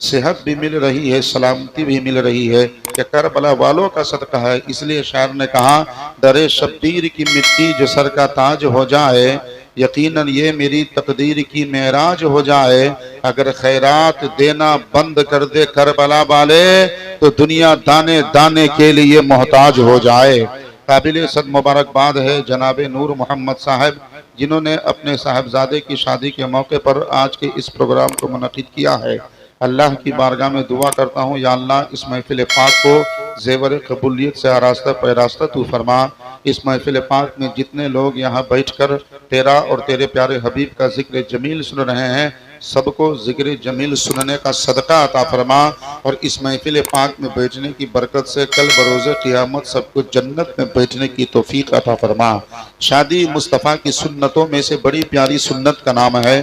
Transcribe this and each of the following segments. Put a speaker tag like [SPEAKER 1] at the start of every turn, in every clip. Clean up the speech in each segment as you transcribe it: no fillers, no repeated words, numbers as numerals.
[SPEAKER 1] सेहत भी मिल रही है, सलामती भी मिल रही है कि करबला वालों का सदका है। इसलिए शायर ने कहा, दरे शब्बीर की मिट्टी जो सर का ताज हो जाए, यकीनन ये मेरी तकदीर की मेराज हो जाए। अगर खैरात देना बंद कर दे करबला वाले, तो दुनिया दाने दाने के लिए मोहताज हो जाए। काबिल सद मुबारकबाद है जनाब नूर मोहम्मद साहब, जिन्होंने अपने साहबजादे की शादी के मौके पर आज के इस प्रोग्राम को मुनक़िद किया है। अल्लाह की बारगाह में दुआ करता हूँ, या अल्लाह इस महफिल पाक को ज़ेवर कबूलियत से आरास्ता पैरास्ता तू फरमा। इस महफिल पाक में जितने लोग यहाँ बैठकर तेरा और तेरे प्यारे हबीब का जिक्र जमील सुन रहे हैं, सबको जिक्र जमील सुनने का सदका अता फरमा। और इस महफिल पाक में बैठने की बरकत से कल बरोज़ क़ियामत सबको जन्नत में बैठने की तौफीक अता फरमा। शादी मुस्तफ़ा की सुन्नतों में से बड़ी प्यारी सुन्नत का नाम है,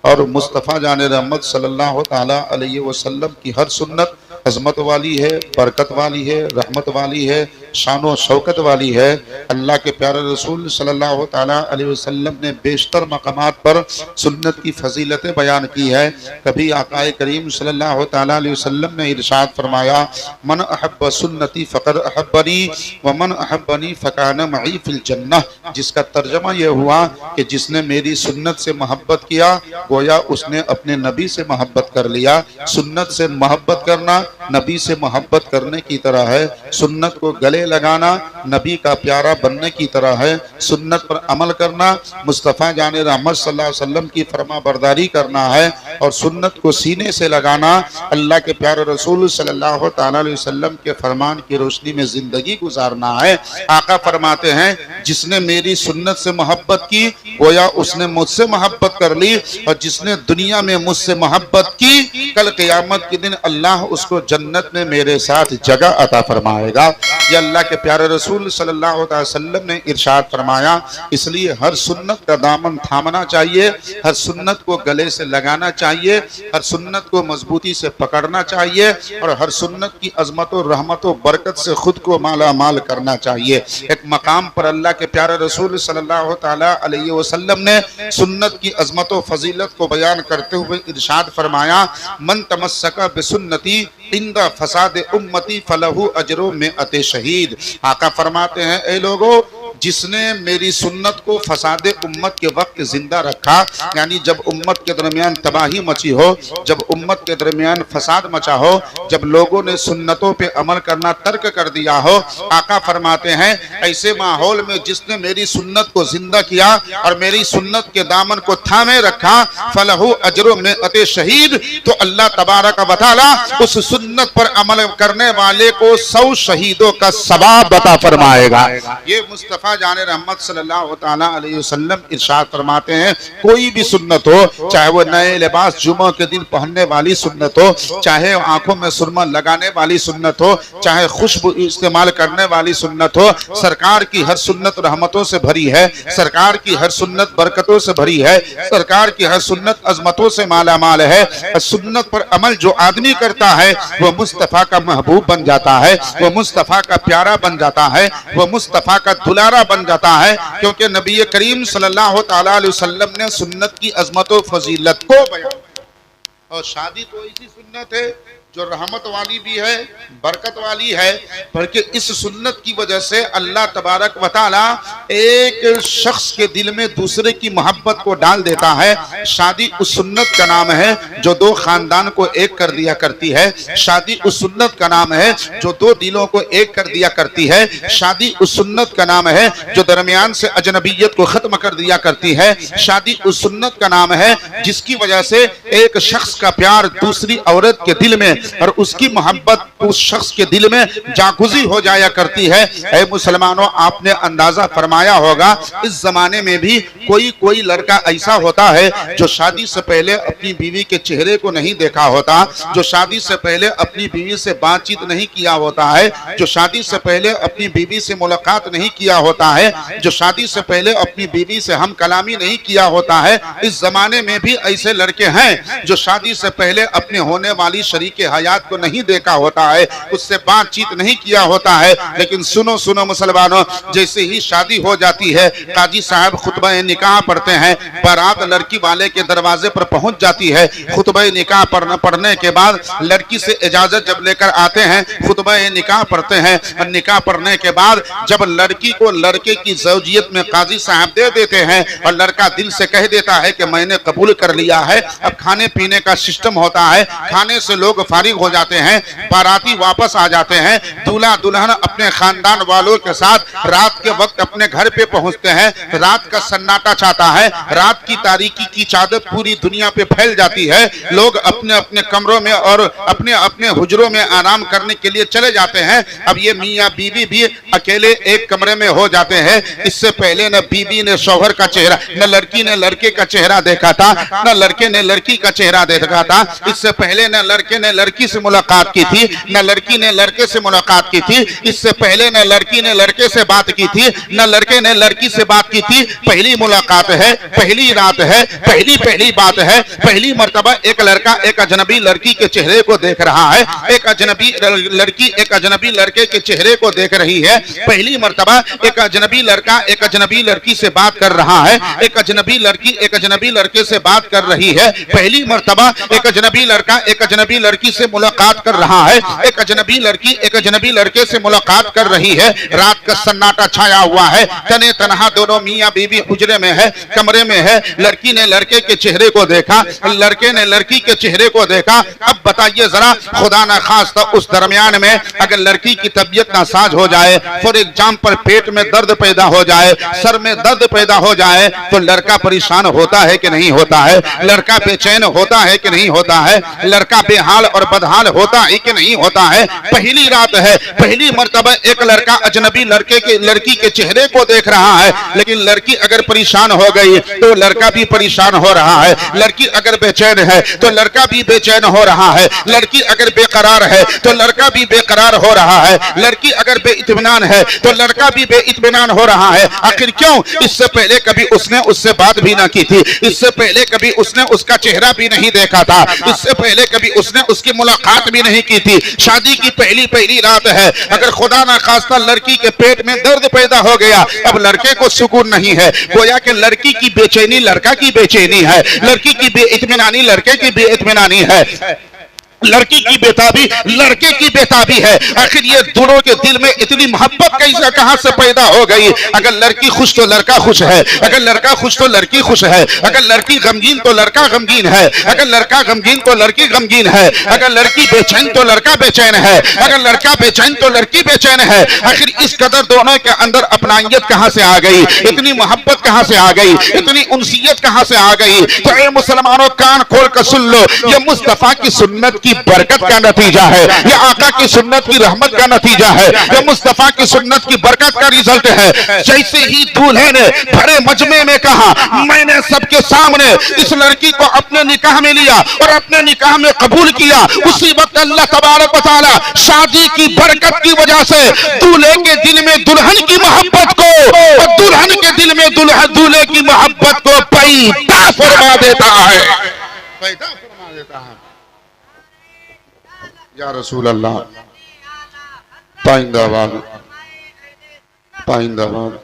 [SPEAKER 1] और मुस्तफ़ा जाने रहमत सल्लल्लाहु ताला अलैहि वसल्लम की हर सुन्नत अज़मत वाली है, बरकत वाली है, रहमत वाली है, शान व शौकत वाली है। अल्लाह के प्यारे रसूल सल्लल्लाहु ताला अलैहि वसल्लम ने बेशतर मकामात पर सुन्नत की फजीलतें बयान की है। कभी आकाए करीम सल्लल्लाहु ताला अलैहि वसल्लम ने इरशाद फरमाया, मन अहब्ब सुन्नती फ़क़द अहब्बनी व मन अहब्बनी फ़कान मई फ़िल जन्नह। जिसका तर्जमा यह हुआ कि जिसने मेरी सुन्नत से मोहब्बत किया, गोया उसने अपने नबी से मोहब्बत कर लिया। सुन्नत से मोहब्बत करना नबी से मोहब्बत करने की तरह है। सुन्नत को गले लगाना नबी का प्यारा बनने की तरह है। सुन्नत पर अमल करना मुस्तफ़ा जाने रहमत सल्लल्लाहु अलैहि वसल्लम की फरमा बरदारी करना है। और सुन्नत को सीने से लगाना अल्लाह के प्यारे रसूल सल्लल्लाहु ताला अलैहि वसल्लम के फरमान की रोशनी में जिंदगी गुजारना है। आका फरमाते हैं, जिसने मेरी सुन्नत से मोहब्बत की, गोया उसने मुझसे मोहब्बत कर ली। और जिसने दुनिया में मुझसे मोहब्बत की, कल क़यामत के दिन अल्लाह उसको जन्नत में मेरे साथ जगह अता फरमाएगा। ये अल्लाह के प्यारे रसूल सल्लल्लाहु अलैहि वसल्लम ने इरशाद फरमाया। इसलिए हर सुन्नत का दामन थामना चाहिए, हर सुन्नत को गले से लगाना चाहिए, हर सुन्नत को मजबूती से पकड़ना चाहिए, और हर सुन्नत की अजमत और रहमत और बरकत से खुद को माला माल करना चाहिए। एक मकाम पर अल्लाह के प्यारे रसूल सल्लल्लाहु ताला अलैहि वसल्लम ने सुन्नत की अजमत और फजीलत को बयान करते हुए इरशाद फरमाया, मन तमस्सका बिसुन्नती इंदा फसाद उम्मती फलहु अजरो में अते शहीद। आका फरमाते हैं, ए लोगों, जिसने मेरी सुन्नत को फसाद उम्मत के वक्त जिंदा रखा, यानी जब उम्मत के दरमियान तबाही मची हो, जब उम्मत के दरमियान फसाद मचा हो, जब लोगों ने सुन्नतों पे अमल करना तर्क कर दिया हो, आका फरमाते हैं ऐसे माहौल में जिसने मेरी सुन्नत को जिंदा किया और मेरी सुन्नत के दामन को थामे रखा, फलहु अजरो में अते शहीद, तो अल्लाह तबारक व तआला उस सुन्नत पर अमल करने वाले को 100 शहीदों का सवाब अता फरमाएगा। ये मुस्तफ़ा जाने रहमत सल्लल्लाहु ताला अलैहि वसल्लम इरशाद फरमाते हैं, कोई भी सुन्नत हो, चाहे वो नए लिबास जुमा के दिन पहनने वाली सुन्नत हो, चाहे आंखों में सुरमा लगाने वाली सुन्नत हो, चाहे खुशबू इस्तेमाल करने वाली सुन्नत हो, सरकार की हर सुन्नत रहमतों से भरी है, सरकार की हर सुन्नत बरकतों से भरी है, सरकार की हर सुन्नत अजमतों से माला माल है। सुन्नत पर अमल जो आदमी करता है, वह मुस्तफ़ा का महबूब बन जाता है, वह मुस्तफ़ा का प्यारा बन जाता है, वह मुस्तफ़ा का दुलारा बन जाता है। क्योंकि नबी करीम सल्लल्लाहु ताला अलैहि वसल्लम ने सुन्नत की अजमत और फजीलत को बयान। और शादी तो ऐसी सुन्नत है जो रहमत वाली भी है, बरकत वाली है, बल्कि इस सुन्नत की वजह से अल्लाह तबारक व तआला एक शख्स के दिल में दूसरे की मोहब्बत को डाल देता है। शादी उस सुन्नत का नाम है जो दो खानदान को एक कर दिया करती है। शादी उस सुन्नत का नाम है जो दो दिलों को एक कर दिया करती है। शादी उस सुन्नत का नाम है जो दरमियान से अजनबियत को खत्म कर दिया करती है। शादी उस सुन्नत का नाम है जिसकी वजह से एक शख्स का प्यार दूसरी औरत के दिल में और उसकी मोहब्बत उस शख्स के दिल में जागुजी हो जाया करती है। ऐ मुसलमानों, आपने अंदाजा फरमाया होगा, इस जमाने में भी कोई लड़का ऐसा होता है जो शादी से पहले अपनी बीवी के चेहरे को नहीं देखा होता, जो शादी से पहले अपनी बीवी से बातचीत नहीं किया होता है, जो शादी से पहले अपनी बीवी से मुलाकात नहीं किया होता है, जो शादी से पहले अपनी बीवी से हम कलामी नहीं किया होता है। इस जमाने में भी ऐसे लड़के हैं जो शादी शादी से पहले अपने होने वाली शरीके हयात को नहीं देखा होता है, उससे बातचीत नहीं किया होता है। लेकिन सुनो सुनो मुसलमानों, जैसे ही शादी हो जाती है काजी साहब खुतबा निकाह पढ़ते हैं, बारात लड़की वाले के दरवाजे पर पहुंच जाती है। खुतबा निकाह पढ़ने के बाद लड़की से इजाजत जब लेकर आते हैं, खुतबा निकाह पढ़ते हैं, और निकाह पढ़ने के बाद जब लड़की को लड़के की ज़ौजियत में काजी साहब दे देते हैं और लड़का दिल से कह देता है कि मैंने कबूल कर लिया है, अब खाने पीने का सिस्टम होता है, खाने से लोग फारिग हो जाते हैं, बाराती वापस आ जाते हैं, दूल्हा दुल्हन अपने खानदान वालों के साथ रात के वक्त अपने घर पे पहुंचते हैं। रात का सन्नाटा छाता है, रात की तारीकी की चादर पूरी दुनिया पे फैल जाती है, लोग अपने अपने कमरों में और अपने अपने हुजरों में आराम करने के लिए चले जाते हैं। अब ये मियाँ बीवी भी अकेले एक कमरे में हो जाते हैं। इससे पहले न बीवी ने शौहर का चेहरा, न लड़की ने लड़के का चेहरा देखा था, न लड़के ने लड़की का चेहरा देखा था। इससे पहले न लड़के ने लड़की से मुलाकात की थी, न लड़की ने लड़के से मुलाकात की थी। इससे पहले न लड़की ने लड़के से बात की थी, न लड़के ने लड़की से बात की थी। पहली मुलाकात है, पहली रात है, पहली बात है, पहली मर्तबा एक लड़का एक अजनबी लड़की के चेहरे को देख रहा है, एक अजनबी लड़की एक अजनबी लड़के के चेहरे को देख रही है। पहली मर्तबा एक अजनबी लड़का एक अजनबी लड़की से बात कर रहा है, एक अजनबी लड़की एक अजनबी लड़के से बात कर रही है। पहली मर्तबा एक अजनबी लड़का एक अजनबी लड़की से मुलाकात कर रहा है, एक अजनबी लड़की एक अजनबी लड़के से मुलाकात कर रही है। रात का सन्नाटा छाया हुआ है, तने तनहा दोनों मियाँ बीवी हुजरे में है, कमरे में है। लड़की ने लड़के के चेहरे को देखा, लड़के ने लड़की के चेहरे को देखा। अब बताइए जरा, खुदा ना खास्ता उस दरमियान में अगर लड़की की तबीयत नासाज हो जाए, फॉर एग्जाम्पल पेट में दर्द पैदा हो जाए, सर में दर्द पैदा हो जाए, तो लड़का परेशान होता है कि नहीं होता है? लड़का बेचैन होता है कि नहीं होता है? लड़का बेहाल और बदहाल होता है कि नहीं होता है? पहली रात है, पहली मर्तबा एक लड़का अजनबी लड़की के चेहरे को देख रहा है। लेकिन लड़की अगर परेशान हो गई तो लड़का भी परेशान हो रहा है, लड़की अगर बेचैन है तो लड़का भी बेचैन हो रहा है, लड़की अगर बेकरार है तो लड़का भी बेकरार हो रहा है, लड़की अगर बेइत्मीनान है तो लड़का भी बेइत्मीनान हो रहा है। आखिर क्यों? इससे पहले कभी उसने उससे बात भी ना की थी, इससे पहले कभी उसने उसका चेहरा भी नहीं देखा था, इससे पहले कभी उसने उसकी मुलाकात भी नहीं की थी। शादी की पहली रात है, अगर खुदा ना खास्ता लड़की के पेट में दर्द पैदा हो गया, अब लड़के को सुकून नहीं है, गोया कि लड़की की बेचैनी लड़का की बेचैनी है, लड़की की बेइत्मीनानी लड़के की बेइत्मीनानी है, लड़की की बेताबी लड़के की बेताबी है। आखिर ये दोनों के दिल में इतनी मोहब्बत कैसे कहां से पैदा हो गई? अगर लड़की खुश तो लड़का खुश है, अगर लड़का खुश तो लड़की खुश है, अगर लड़की गमगीन तो लड़का गमगीन है, अगर लड़का गमगीन तो लड़की गमगीन है, अगर लड़की बेचैन तो लड़का बेचैन है, अगर लड़का बेचैन तो लड़की बेचैन है। आखिर इस कदर दोनों के अंदर अपनाइयत कहां से आ गई? इतनी मोहब्बत कहां से आ गई? इतनी उनसियत कहां से आ गई? तो ए मुसलमानों, कान खोल कर सुन लो, ये मुस्तफा की सुन्नत की बरकत का नतीजा है, ये आका की सुन्नत की रहमत का नतीजा है, ये मुस्तफा की सुन्नत की बरकत का रिजल्ट है। जैसे ही दूल्हे ने बड़े मजमे में कहा, मैंने सबके सामने इस लड़की को अपने निकाह में लिया और अपने निकाह में कबूल किया, उसी वक्त अल्लाह तबारक व तआला शादी की बरकत की वजह से दूल्हे के दिल में दुल्हन की मोहब्बत को और दुल्हन के दिल में दूल्हे की मोहब्बत को पैदा फरमा देता है, पैदा फरमा देता है। या रसूल अल्लाह, पाइंदाबाद पाइंदाबाद।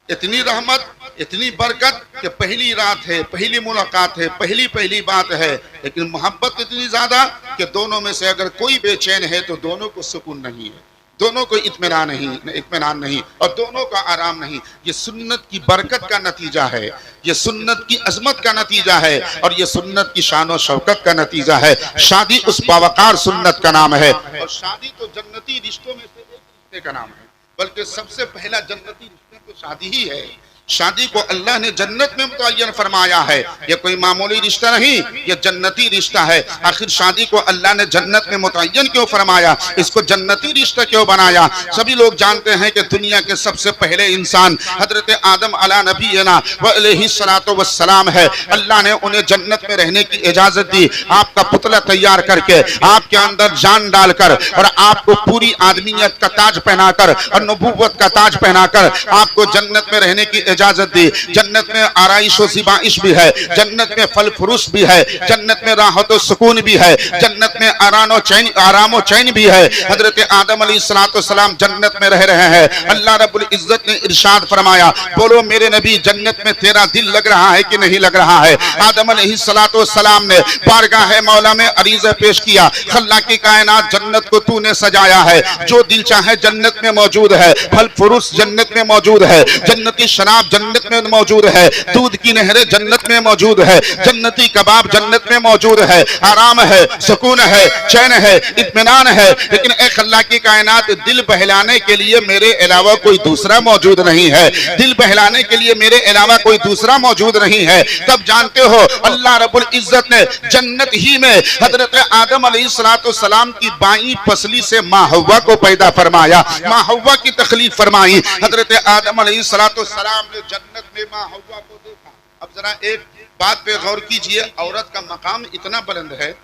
[SPEAKER 1] इतनी रहमत, इतनी बरकत कि पहली रात है, पहली मुलाकात है, पहली बात है, लेकिन मोहब्बत इतनी ज्यादा कि दोनों में से अगर कोई बेचैन है तो दोनों को सुकून नहीं है, दोनों को इत्मीनान नहीं और दोनों का आराम नहीं। ये सुन्नत की बरकत का नतीजा है, ये सुन्नत की अजमत का नतीजा है और ये सुन्नत की शान और शौकत का नतीजा है। शादी उस बावकार सुन्नत का नाम है और शादी तो जन्नती रिश्तों में से एक रिश्ते का नाम है, बल्कि सबसे पहला जन्नती रिश्ते तो शादी ही है। शादी को अल्लाह ने जन्नत में मुतय्यन फरमाया है, ये कोई मामूली रिश्ता नहीं, ये जन्नती रिश्ता है। आखिर शादी को अल्लाह ने जन्नत में मुतय्यन क्यों फरमाया, इसको जन्नती रिश्ता क्यों बनाया? सभी लोग जानते हैं कि दुनिया के सबसे पहले इंसान हजरत आदम अला नबीना व अलैहिस्सलातु वस्सलाम है। अल्लाह ने उन्हें जन्नत में रहने की इजाजत दी, आपका पुतला तैयार करके, आपके अंदर जान डालकर और आपको पूरी आदमियत का ताज पहनाकर और नबूवत का ताज पहनाकर आपको जन्नत में रहने की इजाजत दी। जन्नत में आराइश व ज़िबाइश भी है, जन्नत में फल फुरुश भी है, जन्नत में राहत व सुकून भी है, जन्नत में आराम व चैन भी है। हजरत आदम अलैहिस्सलाम जन्नत में रह रहे हैं। अल्लाह रब्बुल इज्जत ने इरशाद फरमाया, बोलो मेरे नबी जन्नत में तेरा दिल लग रहा है कि नहीं लग रहा है। आदम अलैहिस्सलाम ने बारगाह मौला में अरीज़ा पेश किया, अल्लाह की कायनात जन्नत को तूने सजाया है, जो दिल चाहे जन्नत में मौजूद है, फल फुरुश जन्नत में मौजूद है, जन्नती शराब जन्नत में मौजूद है, दूध की नहरें जन्नत में मौजूद है, जन्नती कबाब जन्नत में मौजूद है, आराम है, सुकून है, चैन है, इत्मीनान है। लेकिन एक अल्लाह की कायनात दिल बहलाने के लिए मेरे अलावा कोई दूसरा मौजूद नहीं है, दिल बहलाने के लिए मेरे अलावा कोई दूसरा मौजूद नहीं है। तब जानते हो अल्लाह रब्बुल इज्जत ने जन्नत ही में हजरत आदम अलैहिस्सलाम की बाईं पसली से माँ हव्वा को पैदा फरमाया, माँ हव्वा की तखलीक फरमाई। हजरत आदम अलैहिस्सलाम ने जन्नत में माँ हव्वा को देखा। अब जरा एक बात पे गौर कीजिए, औरत का मकाम इतना बुलंद है,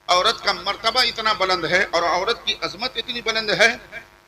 [SPEAKER 1] औरत का मर्तबा इतना बुलंद है और औरत की अजमत इतनी बुलंद है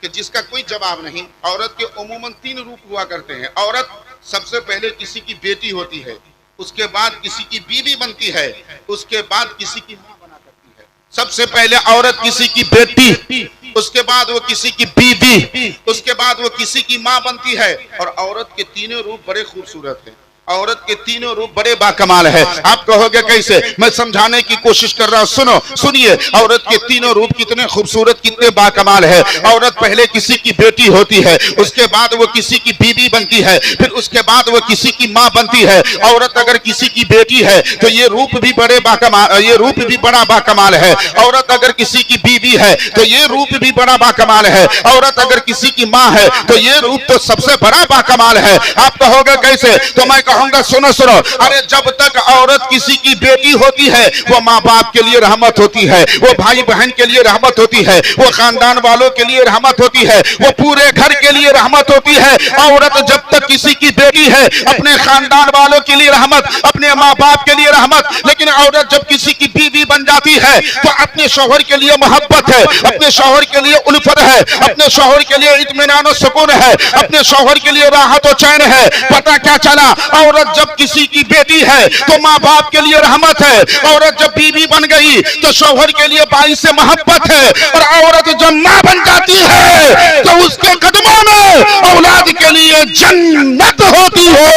[SPEAKER 1] कि जिसका कोई जवाब नहीं। औरत के उमूमन 3 रूप हुआ करते हैं। औरत सबसे पहले किसी की बेटी होती है, उसके बाद किसी की बीवी बनती है, उसके बाद किसी की माँ बना करती है। सबसे पहले औरत किसी की बेटी, उसके बाद वो किसी की बीवी, उसके बाद वो किसी की माँ बनती है। और औरत के तीनों रूप बड़े खूबसूरत हैं, औरत के तीनों रूप बड़े बाकमाल है। आप कहोगे कैसे, मैं समझाने की कोशिश कर रहा हूं, सुनो सुनिए। औरत के तीनों रूप कितने खूबसूरत, कितने बाकमाल है। औरत पहले किसी की बेटी होती है, उसके बाद वो किसी की बीवी बनती है, फिर उसके बाद वो किसी की माँ बनती है। औरत अगर किसी की बेटी है तो ये रूप भी बड़े बाकमाल, ये रूप भी बड़ा बाकमाल है। औरत अगर किसी की बीवी है तो ये रूप भी बड़ा बाकमाल है। औरत अगर किसी की माँ है तो ये रूप तो सबसे बड़ा बाकमाल है। आप कहोगे कैसे, तो मैं कहूंगा सुनो सुनो। अरे जब तक औरत किसी की बेटी होती है वो माँ बाप के लिए रहमत होती है, वो भाई बहन के लिए रहमत होती है, वो खानदान वालों के लिए रहमत होती है, वो पूरे घर के लिए रहमत होती है। औरत जब तक किसी की बेटी है अपने खानदान वालों के लिए रहमत, अपने माँ बाप के लिए रहमत। लेकिन औरत जब किसी की बीवी बन जाती है तो अपने शौहर के लिए मोहब्बत है, अपने शौहर के लिए उल्फत है, अपने शौहर के लिए इत्मीनान और सुकून है, अपने शौहर के लिए राहत और चैन है। पता क्या चला, औरत जब किसी की बेटी है तो माँ बाप के लिए रहमत है, औरत जब बीवी बन गई तो शौहर के लिए बाई से मोहब्बत है, और औरत जब माँ बन जाती है तो उसके कदमों में औलाद के लिए जन्नत होती है।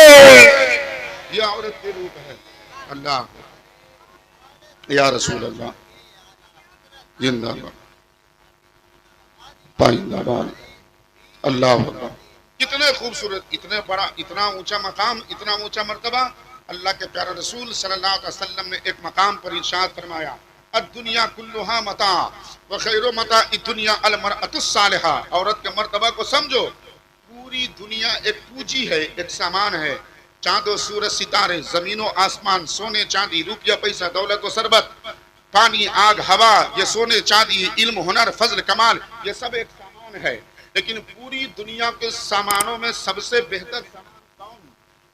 [SPEAKER 1] यह औरत के रूप है। अल्लाह या रसूल अल्लाह जिंदाबाद पाइंदाबाद। अल्लाह कितने खूबसूरत, इतने बड़ा, इतना ऊंचा मकाम, इतना ऊंचा मर्तबा। अल्लाह के प्यारे रसूल सल्लल्लाहु अलैहि वसल्लम ने एक मकाम पर इरशाद फरमाया, अद-दुनिया कुल्लुहा मता व खैरु मता इद-दुनिया अल-मरअतुस सालिहा। औरत के मर्तबा को समझो, पूरी दुनिया एक पूंजी है, एक सामान है। चांदो सूरज सितारे, जमीनो आसमान, सोने चांदी, रुपया पैसा, दौलत व सरबत, पानी आग हवा, ये सोने चांदी, इल्म हुनर फजल कमाल, ये सब एक सामान है। लेकिन पूरी दुनिया के सामानों में सबसे बेहतर सामान कौन?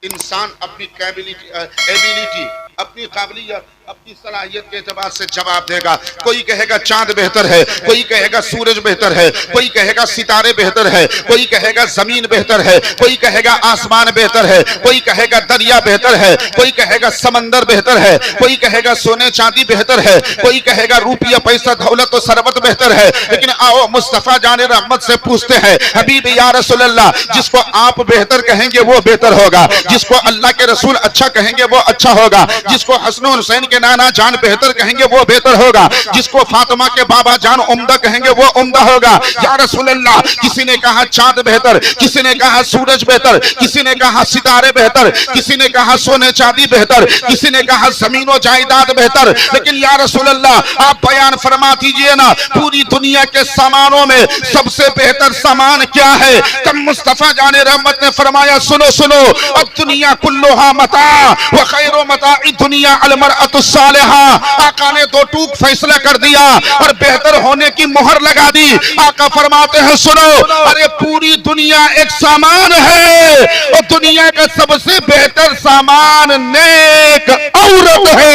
[SPEAKER 1] इंसान अपनी एबिलिटी, अपनी काबिलियत, अपनी सलाहियत के एतबार से जवाब देगा। कोई कहेगा चांद बेहतर है, कोई कहेगा सूरज बेहतर है, कोई कहेगा सितारे बेहतर है, कोई कहेगा जमीन बेहतर है, कोई कहेगा आसमान बेहतर है, कोई कहेगा दरिया बेहतर है, कोई कहेगा समंदर बेहतर है, कोई कहेगा सोने चांदी बेहतर है, कोई कहेगा रुपया पैसा दौलत और सरबत बेहतर है। लेकिन आओ मुस्तफा जाने रहमत से पूछते हैं, हबीब या रसूल अल्लाह, जिसको आप बेहतर कहेंगे वो बेहतर होगा, जिसको अल्लाह के रसूल अच्छा कहेंगे वो अच्छा होगा, जिसको हसन हुसैन के नाना जान बेहतर कहेंगे वो बेहतर होगा, जिसको फातिमा के बाबा जान उम्दा कहेंगे वो उम्दा होगा। या रसूल अल्लाह, किसी ने कहा चांद बेहतर, किसी ने कहा सूरज बेहतर, किसी ने कहा सितारे बेहतर, किसी ने कहा सोने चांदी बेहतर, किसी ने कहा जमीन और जायदाद बेहतर। लेकिन या रसूल अल्लाह आप बयान फरमा दीजिए ना, पूरी दुनिया के सामानों में सबसे बेहतर सामान क्या है? तब मुस्तफा जाने रहमत ने फरमाया, सुनो सुनो, अब दुनिया कुल्लुहा मता व खैरु मताइ दुनिया अल मरअतुस सालिहा। आका ने दो टूक फैसला कर दिया और बेहतर होने की मोहर लगा दी। आका फरमाते हैं, सुनो, अरे पूरी दुनिया एक सामान है और दुनिया का सबसे बेहतर सामान नेक औरत है।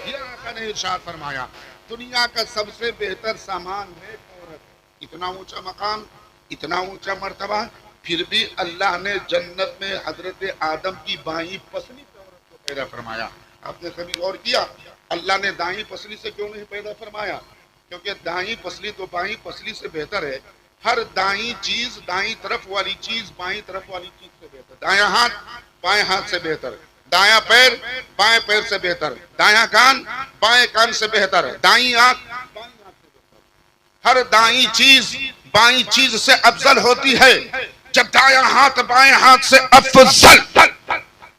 [SPEAKER 1] ये आका ने इरशाद फरमाया, दुनिया का सबसे बेहतर सामान नेक औरत। इतना ऊंचा मकाम, इतना ऊंचा मर्तबा, फिर भी अल्लाह ने जन्नत में हजरत आदम की बाई पसली पे औरत को पैदा फरमाया। आपने कभी गौर किया अल्लाह ने दाई पसली से क्यों नहीं पैदा फरमाया? क्योंकि दाई पसली तो बाई पसली से बेहतर है। हर दाई चीज, दाई तरफ वाली चीज बाई तरफ वाली चीज से बेहतर। दाया हाथ बाएं हाथ से बेहतर, दाया पैर बाएं पैर से बेहतर, दाया कान बाएं कान से बेहतर, दाई आंख बाईं आंख से बेहतर। हर दाई चीज बाई चीज से अफजल होती है। जब दाया हाथ बाएं हाथ से अफजल,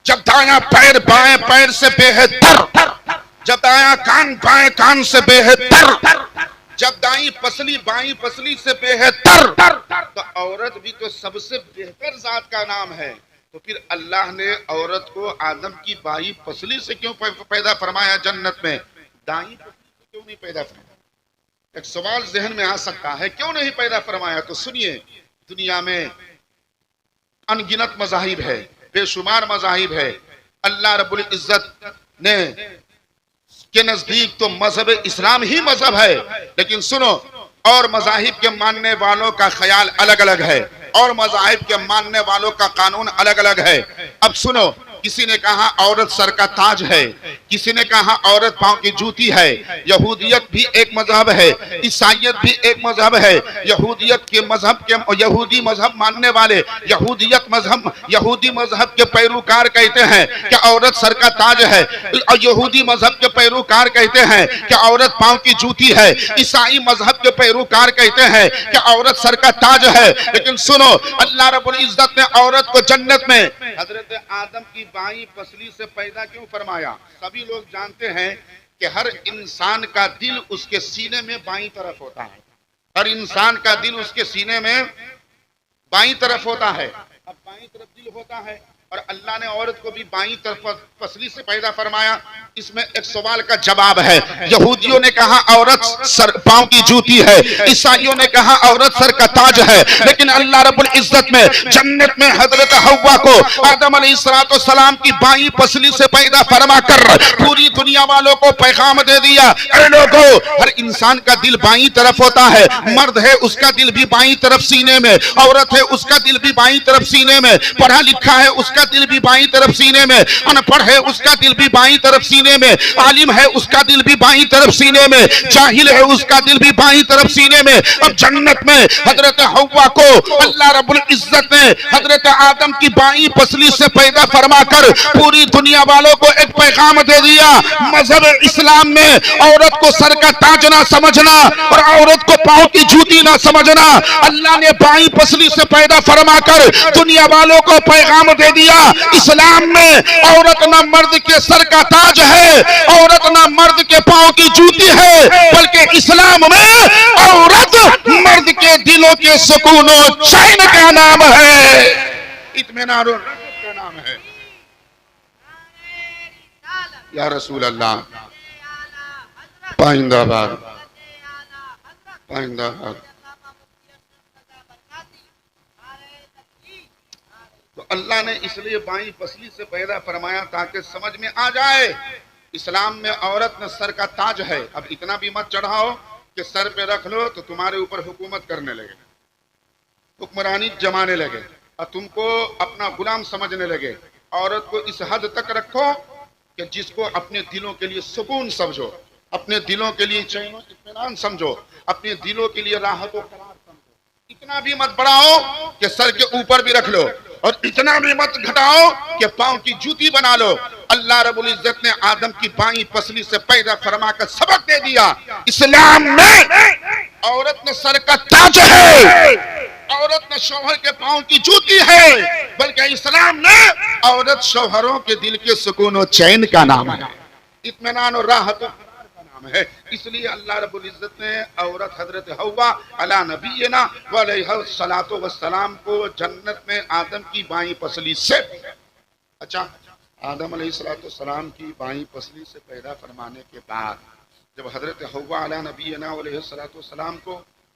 [SPEAKER 1] जब दाया पैर बाएं पैर से बेहतर, जब दाया कान बाएं कान से बेहतर, जब दाई पसली बाई पसली से बेहतर, तो औरत भी तो सबसे बेहतर जात का नाम है। तो फिर अल्लाह ने औरत को आदम की बाई पसली से क्यों पैदा फरमाया जन्नत में? दाई पसली से क्यों नहीं पैदा फरमाया? एक सवाल जहन में आ सकता है, क्यों नहीं पैदा फरमाया? तो सुनिए, दुनिया में अनगिनत मज़ाहिब है, बेशुमार मज़ाहिब है। अल्लाह रब्बुल इज्जत ने के नजदीक तो मजहब इस्लाम ही मजहब है, लेकिन सुनो, और मज़ाहिब के मानने वालों का ख्याल अलग अलग है, और मज़ाहिब के मानने वालों का कानून अलग अलग है। अब सुनो, किसी ने कहा औरत सर का ताज है, किसी ने कहा औरत पांव की जूती है। यहूदियत भी एक मजहब है, ईसाइयत भी एक मजहब है। यहूदियत के मजहब के यहूदी मजहब मानने वाले यहूदी मजहब के पैरोकार कहते हैं कि औरत सर का ताज है, और यहूदी मजहब के पैरोकार कहते हैं कि औरत पांव की जूती है। ईसाई मजहब के पैरोकार कहते हैं कि औरत सर का ताज है। लेकिन सुनो, अल्लाह रब्बुल इज्जत ने औरत को जन्नत में हजरत आदम की बाई पसली से पैदा क्यों फरमाया? सभी लोग जानते हैं कि हर इंसान का दिल उसके सीने में बाईं तरफ होता है। हर इंसान का दिल उसके सीने में बाईं तरफ होता है। अब बाईं तरफ दिल होता है और अल्लाह ने औरत को भी बाईं तरफ पसली से पैदा फरमाया। इसमें एक सवाल का जवाब है। यहूदियों ने कहा औरत सर पांव की जूती है, ईसाइयों ने कहा औरत सर का ताज है, लेकिन अल्लाह रब्बुल इज्जत में जन्नत में हजरत हव्वा को आदम अलैहिस्सलाम की बाईं पसली से पैदा फरमा कर पूरी दुनिया वालों को पैगाम दे दिया, अरे लोगों, हर इंसान का दिल बाईं तरफ होता है। मर्द है उसका दिल भी बाईं तरफ सीने में, औरत है उसका दिल भी बाईं तरफ सीने में, पढ़ा लिखा है उसका दिल भी बाईं तरफ सीने में, अनपढ़ है उसका दिल भी बाईं तरफ सीने में, आलिम है उसका दिल भी बाईं तरफ सीने में, जाहिल है उसका दिल भी बाईं तरफ सीने में। अब जन्नत में हजरत हव्वा को अल्लाह रब्बुल इज्जत ने हजरत आदम की बाईं पसली से पैदा फरमाकर पूरी दुनिया वालों को एक पैगाम दे दिया। मजहब इस्लाम में औरत को सर का ताज ना समझना और औरत को पांव की जूती ना समझना। अल्लाह ने बाईं पसली से पैदा फरमाकर दुनिया वालों को पैगाम दे दिया, इस्लाम में औरत ना मर्द के सर का ताज है, औरत ना मर्द के पांव की जूती है, बल्कि इस्लाम में औरत मर्द के दिलों के सुकून और चैन का नाम है, इत्मीनान और राहत का नाम है। या रसूल अल्लाह, पाइंदाबाद पाइंदाबाद। तो अल्लाह ने इसलिए बाईं पसली से पैदा फरमाया ताकि समझ में आ जाए इस्लाम में औरत न सर का ताज है। अब इतना भी मत चढ़ाओ कि सर पे रख लो तो तुम्हारे ऊपर हुकूमत करने लगे, हुक्मरानी जमाने लगे और तुमको अपना गुलाम समझने लगे। औरत को इस हद तक रखो कि जिसको अपने दिलों के लिए सुकून समझो, अपने दिलों के लिए चैन और इत्मीनान समझो, अपने दिलों के लिए राहत और करार समझो। इतना भी मत बढ़ाओ कि सर के ऊपर भी रख लो और इतना भी मत घटाओ कि पांव की जूती बना लो। अल्लाह रब्बुल इज्जत ने आदम की बाईं पसली से पैदा फरमाकर सबक दे दिया, इस्लाम में औरत न सर का ताज है, औरत न शौहर के पांव की जूती है, बल्कि इस्लाम में औरत शौहरों के दिल के सुकून और चैन का नाम है, इत्मीनान और राहत का नाम है। इसलिए अल्लाह रब्बुल इज्जत ने औरत हजरत हव्वा अला नबीना व अलैहिस्सलातु वस्सलाम को जन्नत में आदम की बाईं पसली से, अच्छा, आदम अलैहिस्सलाम की बाईं पसली से पैदा फरमाने के बाद जब हजरत हव्वा अला नबीना व अलैहिस्सलाम को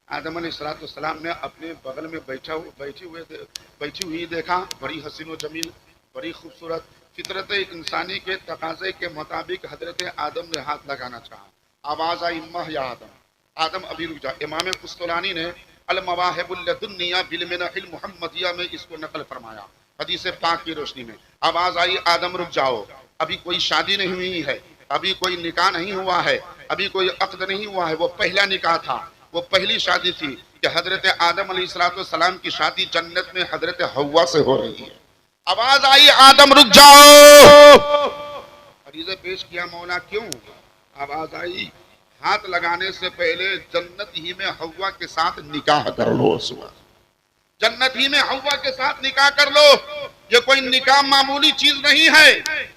[SPEAKER 1] आदम अलैहिस्सलाम ने अपने बगल में बैठी हुई देखा, बड़ी हसीन व जमील, बड़ी खूबसूरत, फितरत इंसानी के तकाजे के मुताबिक हजरत आदम ने हाथ लगाना चाहा। आवाज आई, मह या आदम, आदम अभी रुक जा। इमाम कुस्तलानी ने अल मवाहिबुल लदुन्निया बिल मिनहिल मुहम्मदिया में इसको नकल फरमाया हदीस पाक की रोशनी में। आवाज आई आदम रुक जाओ, अभी कोई शादी नहीं हुई है, अभी कोई निकाह नहीं हुआ है, अभी कोई अक्द नहीं हुआ है। वो पहला निकाह था, वो पहली शादी थी कि हजरत आदम अलैहिस्सलाम की शादी जन्नत में हजरत हव्वा से हो रही है। आवाज आई आदम रुक जाओ, फरीज़ा पेश किया मौला क्यों? आवाज आई हाथ लगाने से पहले जन्नत ही में हव्वा के साथ निकाह कर लो। सुबह जन्नत ही में हव्वा के साथ निकाह कर लो। ये कोई निकाह मामूली चीज नहीं है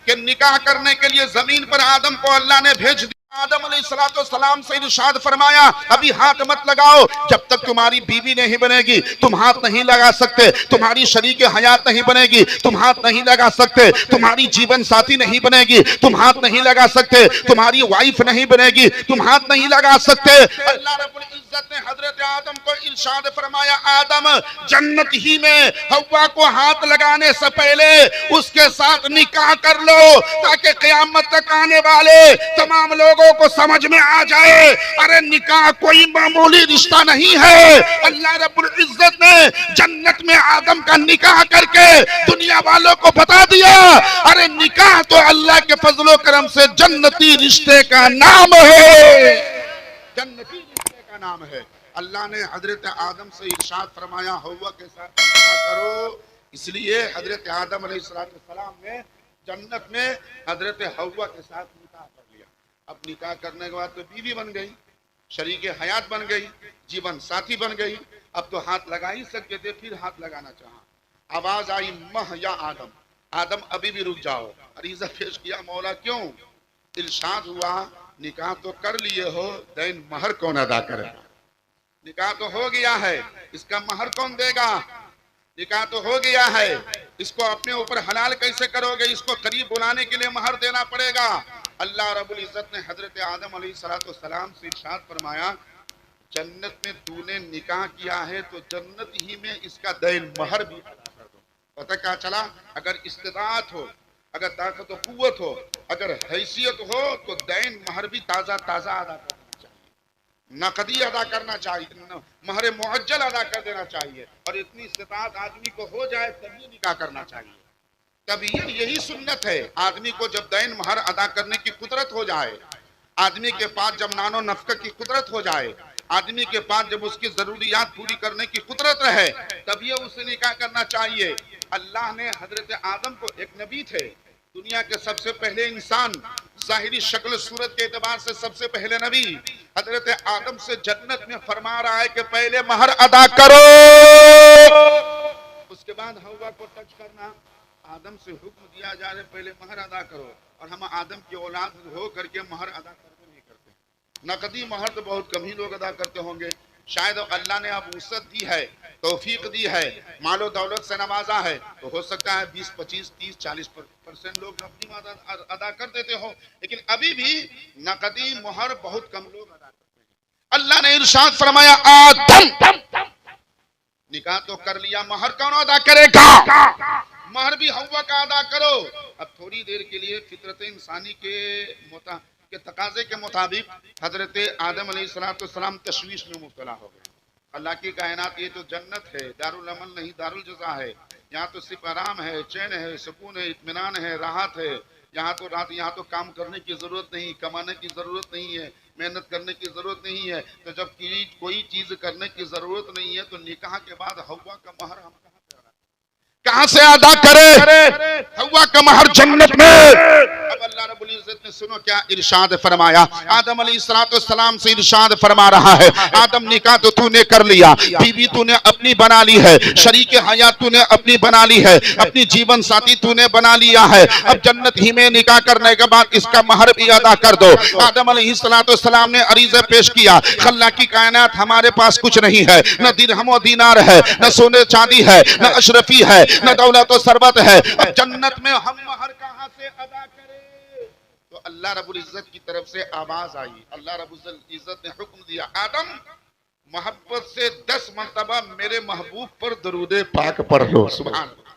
[SPEAKER 1] कि निकाह करने के लिए जमीन पर आदम को अल्लाह ने भेज दिया। आदम अलैहिस्सलाम से इरशाद फरमाया अभी हाथ मत लगाओ, जब तक तुम्हारी बीवी नहीं बनेगी तुम हाथ नहीं लगा सकते, तुम्हारी शरीक हयात नहीं बनेगी तुम हाथ नहीं लगा सकते, तुम्हारी जीवन साथी नहीं बनेगी तुम हाथ नहीं लगा सकते, तुम्हारी वाइफ नहीं बनेगी तुम हाथ नहीं लगा सकते। अल्लाह रब्बुल इज्जत ने हजरत आदम को इरशाद फरमाया आदम जन्नत ही में हव्वा को हाथ लगाने से पहले उसके साथ निकाह कर लो, ताकि क़यामत तक आने वाले तमाम लोगों को समझ में आ जाए अरे निकाह कोई मामूली रिश्ता नहीं है। अल्लाह रब्बुल इज्जत ने जन्नत में आदम का निकाह करके दुनिया वालों को बता दिया अरे निकाह तो अल्लाह के फजलो करम से जन्नती रिश्ते का नाम है, जन्नती रिश्ते का नाम है। अल्लाह ने हजरत आदम से इरशाद फरमाया हव्वा के साथ निकाह करो, इसलिए हजरत आदम अलैहिस्सलाम ने जन्नत में हजरत हव्वा के साथ निकाह कर लिया। अब निकाह करने के बाद तो बीवी बन गई, शरीक हयात बन गई, जीवन साथी बन गई। अब तो हाथ लगा ही सकते थे, फिर हाथ लगाना चाहा। आवाज आई मह या आदम, आदम अभी भी रुक जाओ। अरीजा पेश किया मौला क्यों? इरशाद हुआ निकाह तो कर लिए हो, दैन महर कौन अदा करेगा? निकाह तो हो गया है, इसका महर कौन देगा? निकाह तो हो गया है, इसको अपने ऊपर हलाल कैसे करोगे? इसको करीब बुलाने के लिए महर देना पड़ेगा। अल्लाह रब्बुल इज्जत ने हजरत आदम अलैहिस्सलाम से इरशाद फरमाया जन्नत में तूने निकाह किया है तो जन्नत ही में इसका दैन महर भी अदा कर दो। पता क्या चला? अगर इस्तिताअत हो, अगर ताकत और कुव्वत हो, अगर हैसियत हो तो दैन महर भी ताज़ा ताज़ा अदा करना चाहिए, नकदी अदा करना चाहिए, महर मुअज्जल अदा कर देना चाहिए। और इतनी इस्तिताअत आदमी को हो जाए तभी निकाह करना चाहिए। तभी यही सुन्नत है, आदमी को जब दैन महर अदा करने की कुदरत हो जाए, आदमी के पास जब नानो नफ्का की कुदरत हो जाए, आदमी के पास जब उसकी जरूरियात पूरी करने की कुदरत रहे, तभी उसे निकाह करना चाहिए। अल्लाह ने हजरत आदम को, एक नबी थे, दुनिया के सबसे पहले इंसान, जाहिरी शक्ल सूरत के एतबार से सबसे पहले नबी, हजरत आदम से जन्नत में फरमा रहा है कि पहले महर अदा करो, उसके बाद हव्वा को टच करना। आदम से हुक्म दिया जा रहा है पहले महर अदा करो, और हम आदम की औलाद हो करके महर अदा करके नहीं करते। नकदी महर तो बहुत कम ही लोग अदा करते होंगे, शायद अल्लाह ने अब वसअत दी है, तौफीक दी है, मालो दौलत से नवाजा है, तो हो सकता है 20, 25, 30, 40% लोग नकदी महर अदा कर देते हो, लेकिन अभी भी नकदी महर बहुत कम लोग अदा करते हैं। अल्लाह ने इरशाद फरमाया आदम निकाह तो कर लिया, महर कौन अदा करेगा? महर भी हव्वा का अदा करो। अब थोड़ी देर के लिए फितरत इंसानी के तकाजे के मुताबिक हजरत आदम अलैहिस्सलाम तशवीश में मुब्तला हो गए। अल्लाह की कायनात ये तो जन्नत है, दारुल अमल नहीं दारुल जज़ा है, यहाँ तो सिर्फ आराम है, चैन है, सुकून है, इत्मीनान है, राहत है। यहाँ तो काम करने की जरूरत नहीं, कमाने की जरूरत नहीं है, मेहनत करने की जरूरत नहीं है। तो जब कोई चीज करने की जरूरत नहीं है तो निकाह के बाद हव्वा का महर हम कहां से अदा करे? हव्वा का महर जन्नत में। अब अल्लाह रब्बुल इज्जत ने सुनो क्या इरशाद फरमाया। आदम अलैहिस्सलाम से इरशाद फरमा रहा है आदम निकाह तो तूने कर लिया, बीवी तूने अपनी बना ली है, शरीक हयात तूने अपनी बना ली है, अपनी जीवन साथी तूने बना लिया है। अब जन्नत ही में निकाह करने के बाद इसका महर भी अदा कर दो। आदम अलैहिस्सलाम ने अरीज़ा पेश किया, अल्लाह की कायनात हमारे पास कुछ नहीं है, न दिरहम व दीनार है, न सोने चांदी है, न अशरफी है, न दौलत और सरबत है। अब जन्नत में हम महर कहां से अदा करें? तो अल्लाह रब्बुल इज्जत की तरफ से आवाज आई, अल्लाह रब्बुल इज्जत ने हुक्म दिया आदम मोहब्बत से 10 मरतबा मेरे महबूब पर दरूद पाक पढ़ लो। सुभान अल्लाह।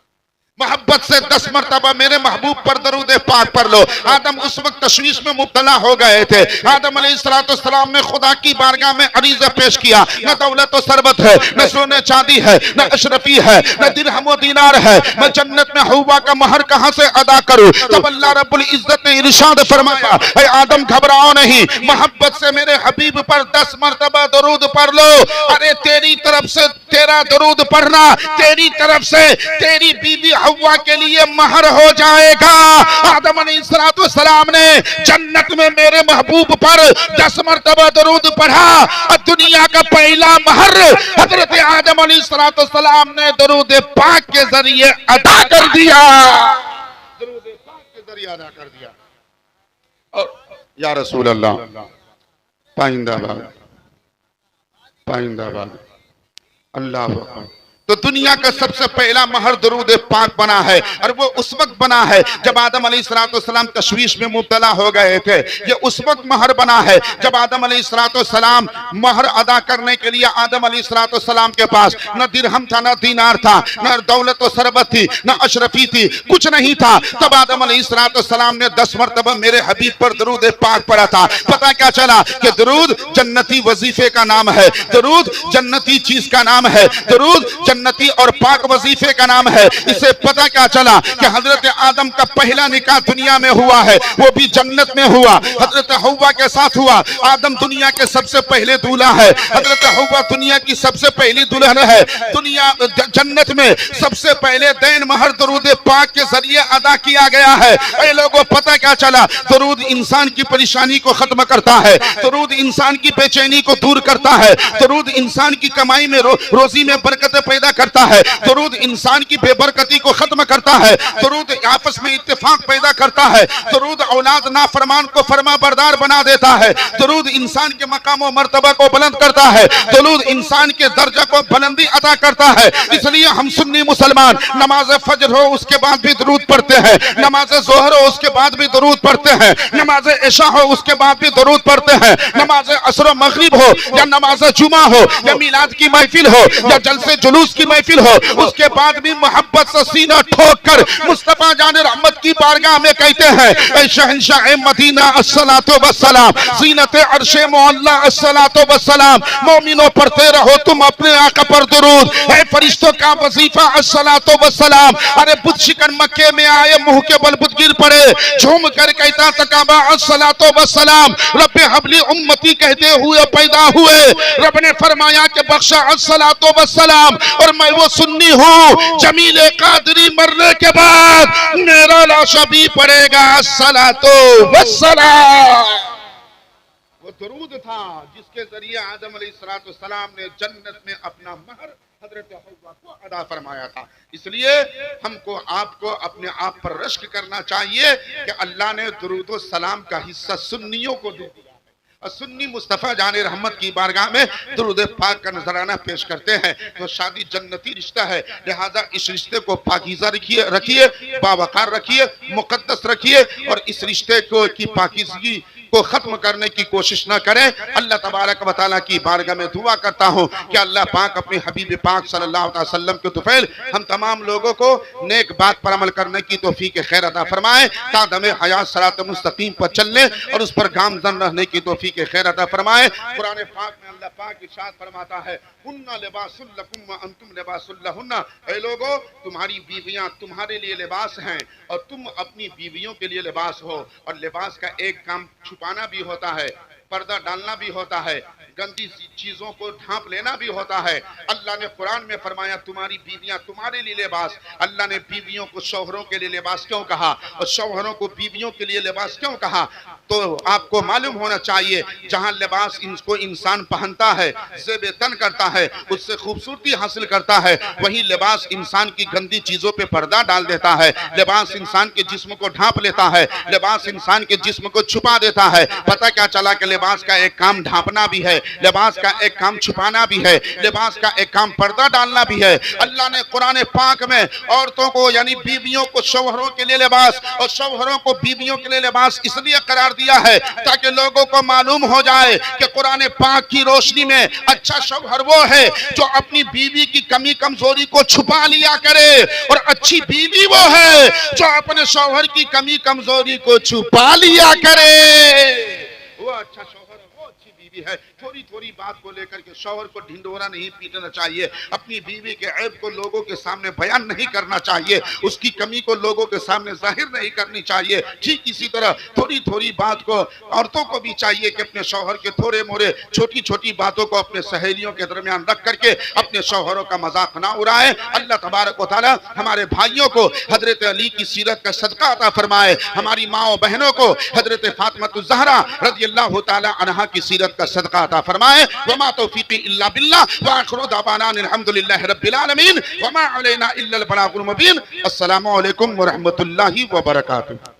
[SPEAKER 1] मोहब्बत से 10 मरतबा मेरे महबूब पर दरूद पाक पढ़ लो। आदम उस वक्त तशवीश में मुब्तला हो गए थे। आदम अलैहिस्सलाम ने खुदा की बारगाह में अरीज़ा पेश किया, न दौलत व सरबत है, न सोने चांदी है, न अशरफी है, न दिरहम व दीनार है, मैं जन्नत में हव्वा का महर कहां से अदा करूं। तब अल्लाह रब्बुल इज्जत ने इरशाद फरमाया, ऐ आदम घबराओ नहीं, मोहब्बत से मेरे हबीब पर 10 मरतबा दरूद पढ़ लो। अरे तेरी तरफ से तेरा दरूद पढ़ना तेरी तरफ से तेरी बीवी हव्वा के लिए महर हो जाएगा। आदम अलैहिस्सलाम ने जन्नत में मेरे महबूब पर 10 मरतबा दरूद पढ़ा और दुनिया का पहला महर हजरत आदम अलैहिस्सलाम ने दरूद पाक के जरिए अदा कर दिया। दरूद पाक के जरिए अदा कर दिया। और या रसूल अल्लाह, पाइंदाबाद पाइंदाबाद, अल्लाह अकबर। तो दुनिया का सबसे पहला महर दरूद पाक बना है और वो उस वक्त बना है जब आदम अलैहिस्सलाम तशवीश में मुब्तला हो गए थे। ये उस वक्त महर बना है जब आदम अलैहिस्सलाम महर अदा करने के लिए आदम अलैहिस्सलाम के पास न दिरहम था, न दीनार था, न दौलत व सरबत थी, न अशरफी थी, कुछ नहीं था। तब आदम अलैहिस्सलाम ने 10 मरतबा मेरे हबीब पर दरूद पाक पढ़ा था। पता क्या चला कि दरूद जन्नती वजीफे का नाम है, दरूद जन्नती चीज का नाम है, दरूद जन्नती और पाक वजीफे का नाम है। इसे पता क्या चला कि हजरत आदम का पहला निकाह दुनिया में हुआ है, वो भी जन्नत में हुआ, हजरत हव्वा के साथ हुआ। आदम दुनिया के सबसे पहले दूल्हा है, हजरत हव्वा दुनिया की सबसे पहली दुल्हन है। दुनिया जन्नत में सबसे पहले दैन महर दरूद पाक के जरिए अदा किया गया है। ऐ लोगों, पता क्या चला, दरूद इंसान की परेशानी को खत्म करता है, दरूद इंसान की बेचैनी को दूर करता है, दरूद इंसान की कमाई में रोजी में बरकत पैदा करता है, दरूद इंसान की बेबरकती को खत्म करता है, दरूद आपस में इत्तेफाक पैदा करता है, दरूद औलाद नाफरमान को फरमा बरदार बना देता है, दरूद इंसान के मकाम और मर्तबा को बुलंद करता है, दरूद इंसान के दर्जा को बुलंदी अता करता है। इसलिए हम सुन्नी मुसलमान नमाज फजर हो उसके बाद भी दरूद पढ़ते हैं, नमाज जोहर हो उसके बाद भी दरूद पढ़ते हैं, नमाज इशा हो उसके बाद भी दरूद पढ़ते हैं, नमाज असर व मगरिब हो या नमाज जुमा हो या मिलाद की महफिल हो या जलसे जुलूस की महफिल हो, उसके बाद भी मोहब्बत से सीना ठोक कर मुस्तफा जान रहमत की बारगाह में कहते हैं, ऐ शहंशाह मदीना अस्सलातु वस्सलाम, ज़ीनत अर्शे मौला अस्सलातु वस्सलाम, मोमिनों पढ़ते रहो तुम अपने आका पर दुरूद, ऐ फरिश्तों का वजीफा अस्सलातु वस्सलाम। अरे बुत शिकन मक्के में आए, मुंह के बल बुत गिर पड़े, झूम कर कहता तकाबा अस्सलातु वस्सलाम, रब्बे हबली उम्मती कहते हुए पैदा हुए। रब ने फरमाया कि बख्शा अस्सलातु वस्सलाम, और मैं वो सुन्नी हूँ जमीले कादरी मरने के बाद मेरा लाशा भी पड़ेगा अस्सलातु वस्सलाम। वो दरूद था जिसके जरिए आदम अलैहिस्सलाम ने जन्नत में अपना महर हजरत हव्वा को अदा फरमाया था। इसलिए हमको आपको अपने आप पर रश्क करना चाहिए कि अल्लाह ने दरूद व सलाम का हिस्सा सुन्नियों को दे दिया। सुन्नी मुस्तफ़ा जाने रहमत की बारगाह में दरूद पाक का नजराना पेश करते हैं। तो शादी जन्नती रिश्ता है, लिहाजा इस रिश्ते को पाकीज़ा रखिए, बावकार रखिए, मुक़द्दस रखिए और इस रिश्ते को की पाकीज़गी को खत्म करने की कोशिश न करें। अल्लाह तबारक व तआला की बारगाह में दुआ करता हूँ कि अल्लाह पाक अपने हबीब पाक सल्लल्लाहु अलैहि वसल्लम के तुफैल हम तमाम लोगों को नेक बात पर अमल करने की तौफीक खैर अता फरमाए, ताकि हयात सरात मुस्तकीम पर चलने और उस पर गामजन रहने की तौफीक खैर अता फरमाए। कुरान पाक में अल्लाह पाक इरशाद फरमाता है, हुन्ना लिबासुल लकुम व अंतुम लिबासुल लहुन्ना, ऐ लोगों तुम्हारी बीवियां तुम्हारे लिए लिबास हैं और तुम अपनी बीवियों के लिए लिबास हो। और लिबास का एक काम छुपाना भी होता है, पर्दा डालना भी होता है, गंदी चीजों को ढांप लेना भी होता है। अल्लाह ने कुरान में फरमाया तुम्हारी बीवियां तुम्हारे लिए लिबास। अल्लाह ने बीवियों को शौहरों के लिए लिबास क्यों कहा और शौहरों को बीवियों के लिए लिबास क्यों कहा? तो आपको मालूम होना चाहिए जहां लिबास इनको इंसान पहनता है, ज़ेब तन करता है, उससे खूबसूरती हासिल करता है, वही लिबास इंसान की गंदी चीजों पे पर्दा डाल देता है। लिबास इंसान के जिस्म को ढांप लेता है, लिबास इंसान के जिस्म को छुपा देता है। पता क्या चला कि लिबास का एक काम ढांपना भी है, लिबास का एक काम छुपाना भी है, लिबास का एक काम पर्दा डालना भी है। अल्लाह ने कुरान पाक में औरतों को यानी बीवियों को शौहरों के लिए लिबास और शौहरों को बीवियों के लिए लिबास इसलिए करार दिया है ताकि लोगों को मालूम हो जाए कि कुरान पाक की रोशनी में अच्छा शौहर वो है जो अपनी बीवी की कमी कमजोरी को छुपा लिया करे, और अच्छी बीवी वो है जो अपने शौहर की कमी कमजोरी को छुपा लिया करे। वो अच्छा शौहर, वो अच्छी बीवी है। थोड़ी थोड़ी बात को लेकर के शौहर को ढिंढोरा नहीं पीटना चाहिए, अपनी बीवी के ऐब को लोगों के सामने बयान नहीं करना चाहिए, उसकी कमी को लोगों के सामने जाहिर नहीं करनी चाहिए। ठीक इसी तरह थोड़ी थोड़ी बात को औरतों को भी चाहिए कि अपने शौहर के थोड़े मोरे छोटी छोटी बातों को अपने सहेलियों के दरमियान रख करके अपने शौहरों का मजाक ना उड़ाए। अल्लाह तबारक व तआला हमारे भाइयों को हजरत अली की सीरत का सदका अता फरमाए, हमारी माओ बहनों को हजरत फातिमा ज़हरा रज़ियल्लाहु तआला अन्हा की सीरत का सदका अता फरमाए। वमा तौफीकी इल्ला बिल्लाह व आखिरु दअवाना अल्हम्दुलिल्लाहि रब्बिल आलमीन वमा अलैना इल्लल बलागुल मुबीन। अस्सलामु अलैकुम व रहमतुल्लाहि व बरकातुहू।